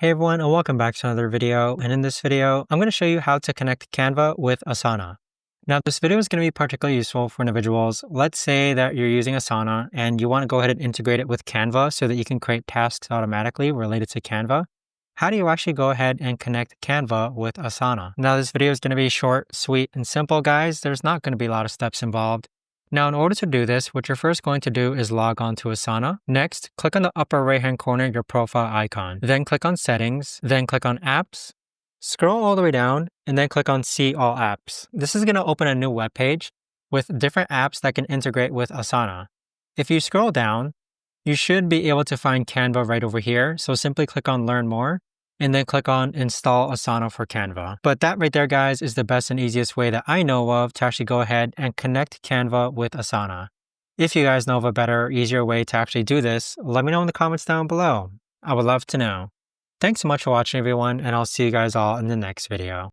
Hey everyone, and welcome back to another video. And in this video, I'm going to show you how to connect Canva with Asana. Now, this video is going to be particularly useful for individuals. Let's say that you're using Asana and you want to go ahead and integrate it with Canva so that you can create tasks automatically related to Canva. How do you actually go ahead and connect Canva with Asana? Now, this video is going to be short, sweet, and simple, guys. There's not going to be a lot of steps involved. Now, in order to do this, what you're first going to do is log on to Asana. Next, click on the upper right-hand corner, your profile icon. Then click on Settings, then click on Apps. Scroll all the way down, and then click on See All Apps. This is going to open a new web page with different apps that can integrate with Asana. If you scroll down, you should be able to find Canva right over here. So simply click on Learn More, and then click on Install Asana for Canva. But that right there, guys, is the best and easiest way that I know of to actually go ahead and connect Canva with Asana. If you guys know of a better, easier way to actually do this, let me know in the comments down below. I would love to know. Thanks so much for watching, everyone, and I'll see you guys all in the next video.